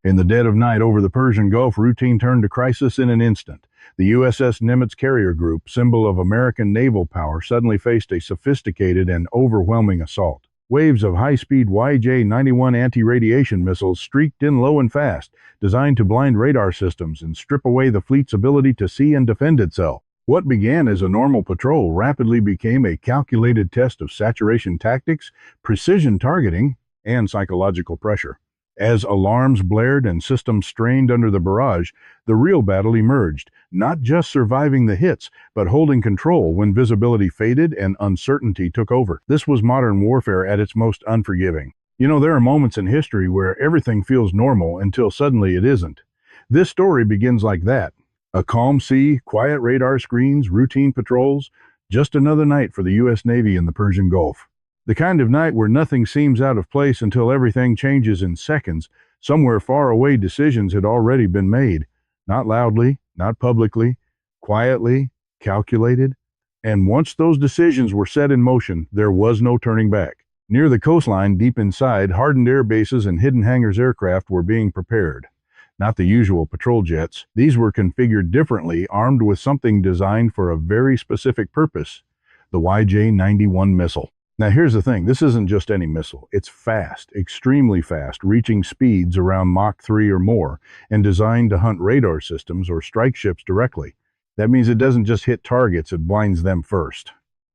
In the dead of night over the Persian Gulf, routine turned to crisis in an instant. The USS Nimitz carrier group, symbol of American naval power, suddenly faced a sophisticated and overwhelming assault. Waves of high-speed YJ-91 anti-radiation missiles streaked in low and fast, designed to blind radar systems and strip away the fleet's ability to see and defend itself. What began as a normal patrol rapidly became a calculated test of saturation tactics, precision targeting, and psychological pressure. As alarms blared and systems strained under the barrage, the real battle emerged, not just surviving the hits, but holding control when visibility faded and uncertainty took over. This was modern warfare at its most unforgiving. You know, there are moments in history where everything feels normal until suddenly it isn't. This story begins like that. A calm sea, quiet radar screens, routine patrols, just another night for the U.S. Navy in the Persian Gulf. The kind of night where nothing seems out of place until everything changes in seconds. Somewhere far away, decisions had already been made. Not loudly, not publicly, quietly, calculated. And once those decisions were set in motion, there was no turning back. Near the coastline, deep inside, hardened air bases and hidden hangars aircraft were being prepared. Not the usual patrol jets. These were configured differently, armed with something designed for a very specific purpose: the YJ-91 missile. Now here's the thing, this isn't just any missile. It's fast, extremely fast, reaching speeds around Mach 3 or more, and designed to hunt radar systems or strike ships directly. That means it doesn't just hit targets, it blinds them first.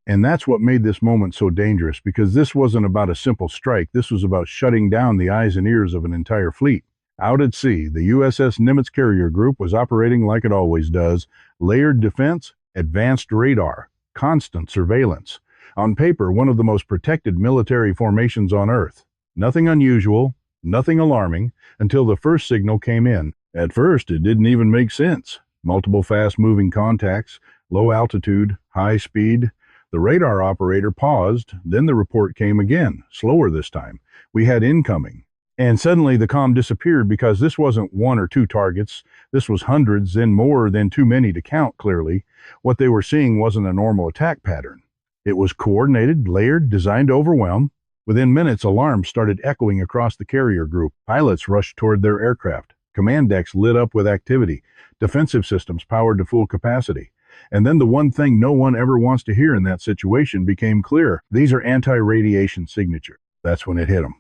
And that's what made this moment so dangerous, because this wasn't about a simple strike, this was about shutting down the eyes and ears of an entire fleet. Out at sea, the USS Nimitz carrier group was operating like it always does: layered defense, advanced radar, constant surveillance. On paper, one of the most protected military formations on Earth. Nothing unusual, nothing alarming, until the first signal came in. At first, it didn't even make sense. Multiple fast-moving contacts, low altitude, high speed. The radar operator paused, then the report came again, slower this time. We had incoming. And suddenly the comm disappeared, because this wasn't one or two targets. This was hundreds, and more than too many to count clearly. What they were seeing wasn't a normal attack pattern. It was coordinated, layered, designed to overwhelm. Within minutes, alarms started echoing across the carrier group. Pilots rushed toward their aircraft. Command decks lit up with activity. Defensive systems powered to full capacity. And then the one thing no one ever wants to hear in that situation became clear. These are anti-radiation signatures. That's when it hit them.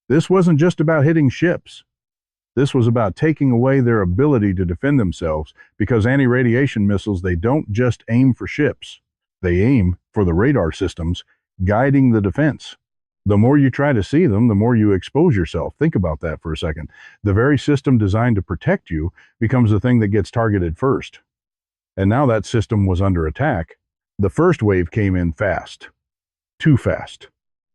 This wasn't just about hitting ships. This was about taking away their ability to defend themselves, because anti-radiation missiles, they don't just aim for ships. They aim for the radar systems guiding the defense. The more you try to see them, the more you expose yourself. Think about that for a second. The very system designed to protect you becomes the thing that gets targeted first. And now that system was under attack. The first wave came in fast. Too fast.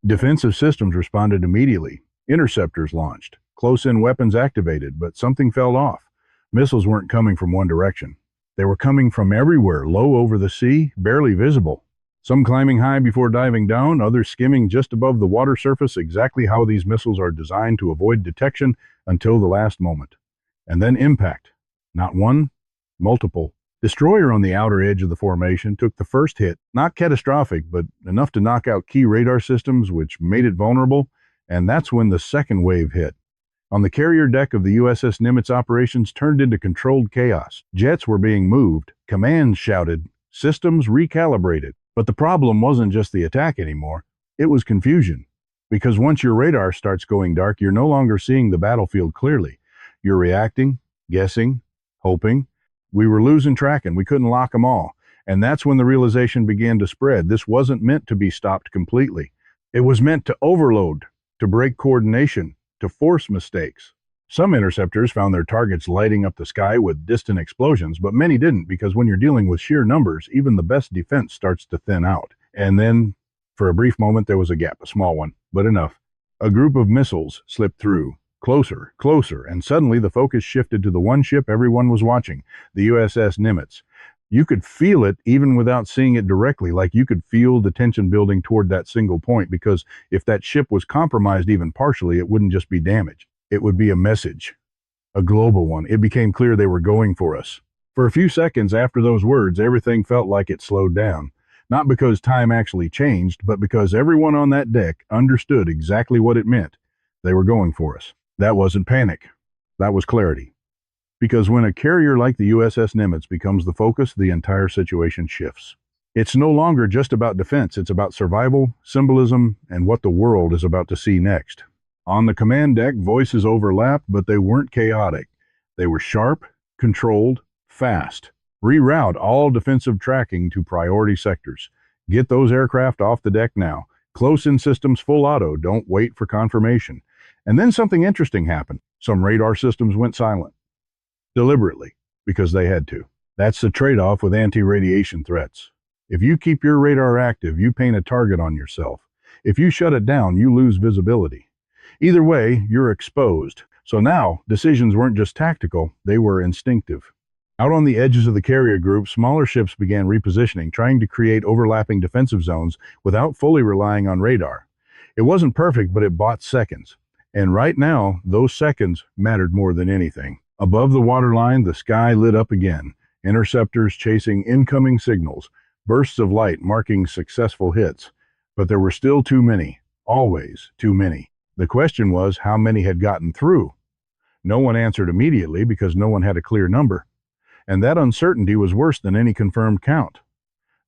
Defensive systems responded immediately. Interceptors launched. Close-in weapons activated, but something fell off. Missiles weren't coming from one direction. They were coming from everywhere, low over the sea, barely visible. Some climbing high before diving down, others skimming just above the water surface, exactly how these missiles are designed to avoid detection until the last moment. And then impact. Not one, multiple. Destroyer on the outer edge of the formation took the first hit, not catastrophic, but enough to knock out key radar systems, which made it vulnerable, and that's when the second wave hit. On the carrier deck of the USS Nimitz, operations turned into controlled chaos. Jets were being moved, commands shouted, systems recalibrated. But the problem wasn't just the attack anymore, it was confusion. Because once your radar starts going dark, you're no longer seeing the battlefield clearly. You're reacting, guessing, hoping. We were losing track and we couldn't lock them all. And that's when the realization began to spread. This wasn't meant to be stopped completely. It was meant to overload, to break coordination, to force mistakes. Some interceptors found their targets lighting up the sky with distant explosions, but many didn't, because when you're dealing with sheer numbers, even the best defense starts to thin out. And then, for a brief moment, there was a gap, a small one, but enough. A group of missiles slipped through, closer, closer, and suddenly the focus shifted to the one ship everyone was watching, the USS Nimitz. You could feel it even without seeing it directly, like you could feel the tension building toward that single point, because if that ship was compromised even partially, it wouldn't just be damage. It would be a message, a global one. It became clear they were going for us. For a few seconds after those words, everything felt like it slowed down. Not because time actually changed, but because everyone on that deck understood exactly what it meant. They were going for us. That wasn't panic. That was clarity. Because when a carrier like the USS Nimitz becomes the focus, the entire situation shifts. It's no longer just about defense, it's about survival, symbolism, and what the world is about to see next. On the command deck, voices overlapped, but they weren't chaotic. They were sharp, controlled, fast. Reroute all defensive tracking to priority sectors. Get those aircraft off the deck now. Close-in systems full auto, don't wait for confirmation. And then something interesting happened. Some radar systems went silent. Deliberately, because they had to. That's the trade-off with anti-radiation threats. If you keep your radar active, you paint a target on yourself. If you shut it down, you lose visibility. Either way, you're exposed. So now, decisions weren't just tactical, they were instinctive. Out on the edges of the carrier group, smaller ships began repositioning, trying to create overlapping defensive zones without fully relying on radar. It wasn't perfect, but it bought seconds. And right now, those seconds mattered more than anything. Above the waterline, the sky lit up again. Interceptors chasing incoming signals, bursts of light marking successful hits. But there were still too many. Always too many. The question was how many had gotten through. No one answered immediately because no one had a clear number. And that uncertainty was worse than any confirmed count.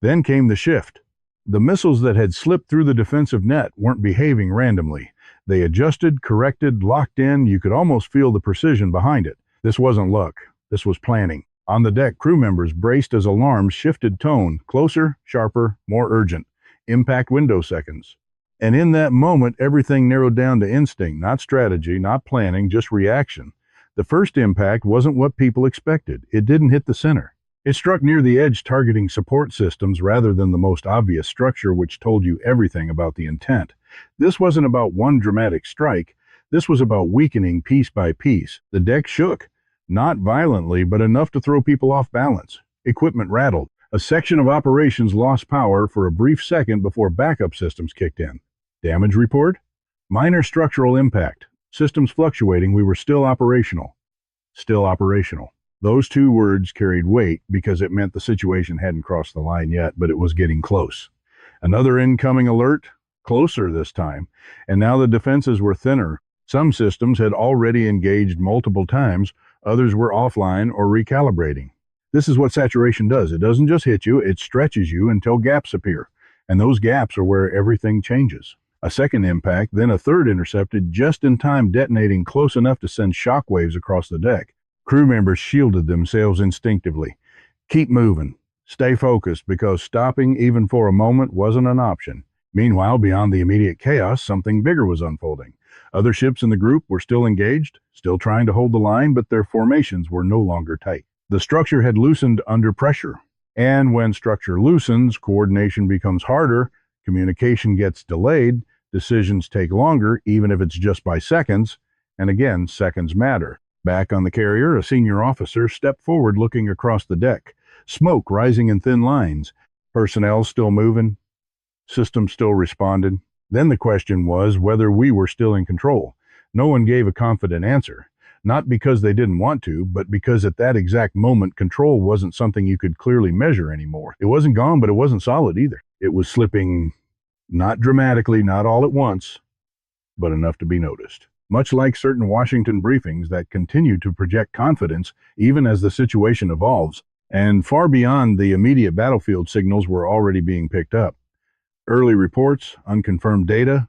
Then came the shift. The missiles that had slipped through the defensive net weren't behaving randomly. They adjusted, corrected, locked in. You could almost feel the precision behind it. This wasn't luck. This was planning. On the deck, crew members braced as alarms shifted tone, closer, sharper, more urgent. Impact window seconds. And in that moment, everything narrowed down to instinct, not strategy, not planning, just reaction. The first impact wasn't what people expected. It didn't hit the center. It struck near the edge, targeting support systems rather than the most obvious structure, which told you everything about the intent. This wasn't about one dramatic strike. This was about weakening piece by piece. The deck shook. Not violently, but enough to throw people off balance. Equipment rattled. A section of operations lost power for a brief second before backup systems kicked in. Damage report? Minor structural impact. Systems fluctuating, we were still operational. Still operational. Those two words carried weight because it meant the situation hadn't crossed the line yet, but it was getting close. Another incoming alert, closer this time, and now the defenses were thinner. Some systems had already engaged multiple times, others were offline or recalibrating. This is what saturation does. It doesn't just hit you, it stretches you until gaps appear. And those gaps are where everything changes. A second impact, then a third intercepted, just in time detonating close enough to send shockwaves across the deck. Crew members shielded themselves instinctively. Keep moving. Stay focused, because stopping even for a moment wasn't an option. Meanwhile, beyond the immediate chaos, something bigger was unfolding. Other ships in the group were still engaged, still trying to hold the line, but their formations were no longer tight. The structure had loosened under pressure. And when structure loosens, coordination becomes harder, communication gets delayed, decisions take longer, even if it's just by seconds, and again, seconds matter. Back on the carrier, a senior officer stepped forward looking across the deck, smoke rising in thin lines, personnel still moving, systems still responded. Then the question was whether we were still in control. No one gave a confident answer, not because they didn't want to, but because at that exact moment, control wasn't something you could clearly measure anymore. It wasn't gone, but it wasn't solid either. It was slipping, not dramatically, not all at once, but enough to be noticed. Much like certain Washington briefings that continue to project confidence even as the situation evolves, and far beyond the immediate battlefield signals were already being picked up. Early reports, unconfirmed data,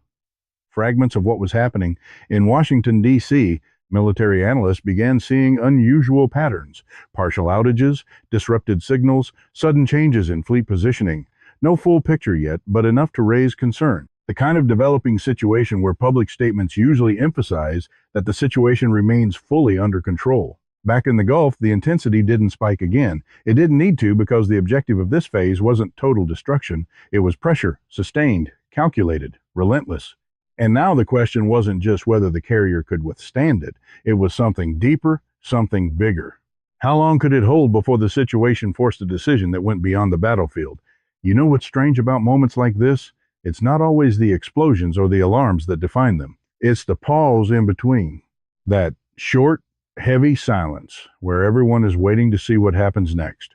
fragments of what was happening. In Washington, D.C., military analysts began seeing unusual patterns, partial outages, disrupted signals, sudden changes in fleet positioning. No full picture yet, but enough to raise concern. The kind of developing situation where public statements usually emphasize that the situation remains fully under control. Back in the Gulf, the intensity didn't spike again. It didn't need to, because the objective of this phase wasn't total destruction. It was pressure, sustained, calculated, relentless. And now the question wasn't just whether the carrier could withstand it. It was something deeper, something bigger. How long could it hold before the situation forced a decision that went beyond the battlefield? You know what's strange about moments like this? It's not always the explosions or the alarms that define them. It's the pause in between. That short, heavy silence where everyone is waiting to see what happens next.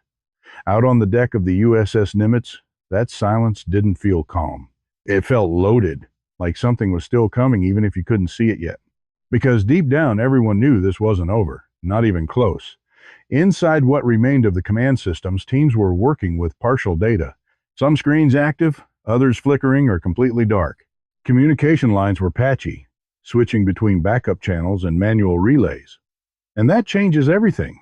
Out on the deck of the USS Nimitz, that silence didn't feel calm. It felt loaded, like something was still coming even if you couldn't see it yet. Because deep down, everyone knew this wasn't over, not even close. Inside what remained of the command systems, teams were working with partial data. Some screens active, others flickering or completely dark. Communication lines were patchy, switching between backup channels and manual relays. And that changes everything.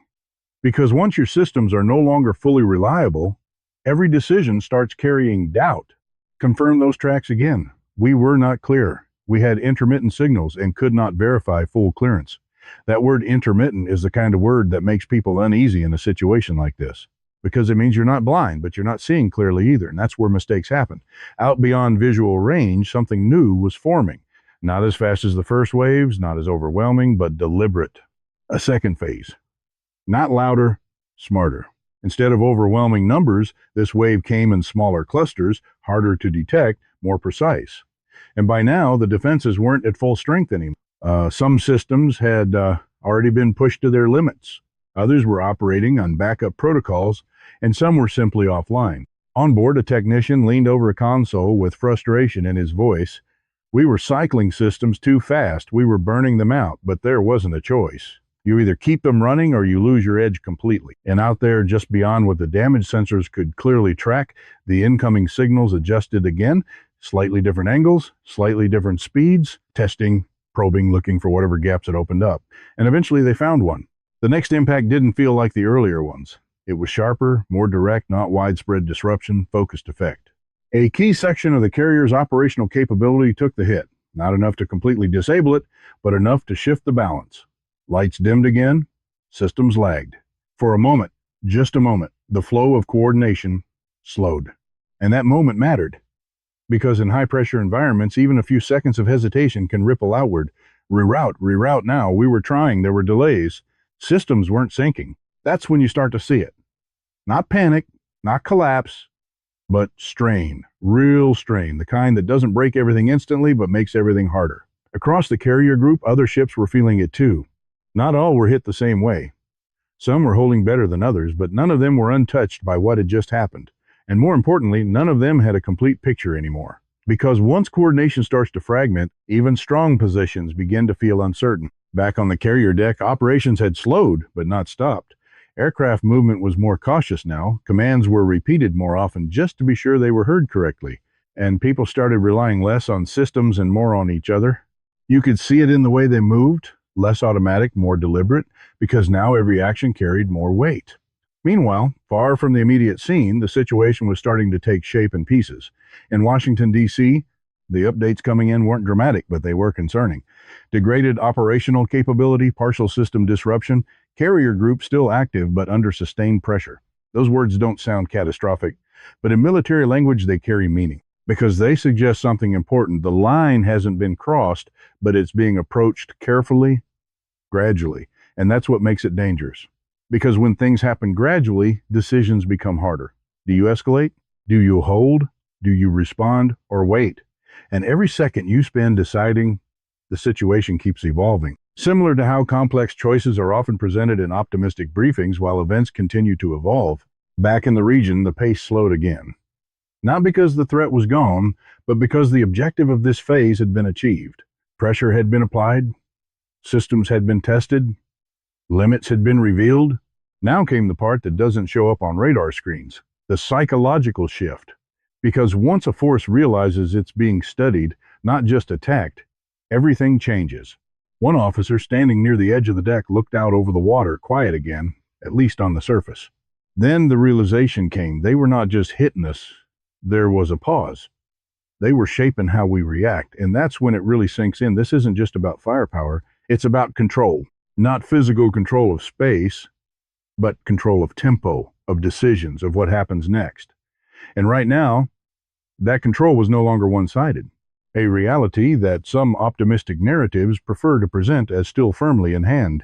Because once your systems are no longer fully reliable, every decision starts carrying doubt. Confirm those tracks again. We were not clear. We had intermittent signals and could not verify full clearance. That word intermittent is the kind of word that makes people uneasy in a situation like this, because it means you're not blind, but you're not seeing clearly either, and that's where mistakes happen. Out beyond visual range, something new was forming. Not as fast as the first waves, not as overwhelming, but deliberate. A second phase. Not louder, smarter. Instead of overwhelming numbers, this wave came in smaller clusters, harder to detect, more precise. And by now, the defenses weren't at full strength anymore. Some systems had already been pushed to their limits. Others were operating on backup protocols, and some were simply offline. On board, a technician leaned over a console with frustration in his voice. We were cycling systems too fast. We were burning them out, but there wasn't a choice. You either keep them running or you lose your edge completely. And out there, just beyond what the damage sensors could clearly track, the incoming signals adjusted again. Slightly different angles, slightly different speeds, testing, probing, looking for whatever gaps had opened up. And eventually they found one. The next impact didn't feel like the earlier ones. It was sharper, more direct, not widespread disruption, focused effect. A key section of the carrier's operational capability took the hit. Not enough to completely disable it, but enough to shift the balance. Lights dimmed again, systems lagged. For a moment, just a moment, the flow of coordination slowed. And that moment mattered. Because in high-pressure environments, even a few seconds of hesitation can ripple outward. Reroute now. We were trying. There were delays. Systems weren't syncing. That's when you start to see it. Not panic, not collapse, but strain. Real strain. The kind that doesn't break everything instantly, but makes everything harder. Across the carrier group, other ships were feeling it too. Not all were hit the same way. Some were holding better than others, but none of them were untouched by what had just happened. And more importantly, none of them had a complete picture anymore. Because once coordination starts to fragment, even strong positions begin to feel uncertain. Back on the carrier deck, operations had slowed, but not stopped. Aircraft movement was more cautious now. Commands were repeated more often just to be sure they were heard correctly. And people started relying less on systems and more on each other. You could see it in the way they moved, less automatic, more deliberate, because now every action carried more weight. Meanwhile, far from the immediate scene, the situation was starting to take shape in pieces. In Washington, D.C., the updates coming in weren't dramatic, but they were concerning. Degraded operational capability, partial system disruption, carrier group still active but under sustained pressure. Those words don't sound catastrophic, but in military language they carry meaning, because they suggest something important. The line hasn't been crossed, but it's being approached carefully, gradually, and that's what makes it dangerous. Because when things happen gradually, decisions become harder. Do you escalate? Do you hold? Do you respond? Or wait? And every second you spend deciding, the situation keeps evolving. Similar to how complex choices are often presented in optimistic briefings while events continue to evolve, back in the region, the pace slowed again. Not because the threat was gone, but because the objective of this phase had been achieved. Pressure had been applied, systems had been tested, limits had been revealed. Now came the part that doesn't show up on radar screens, the psychological shift. Because once a force realizes it's being studied, not just attacked, everything changes. One officer standing near the edge of the deck looked out over the water, quiet again, at least on the surface. Then the realization came. They were not just hitting us. There was a pause. They were shaping how we react, and that's when it really sinks in. This isn't just about firepower. It's about control. Not physical control of space, but control of tempo, of decisions, of what happens next. And right now, that control was no longer one-sided, a reality that some optimistic narratives prefer to present as still firmly in hand.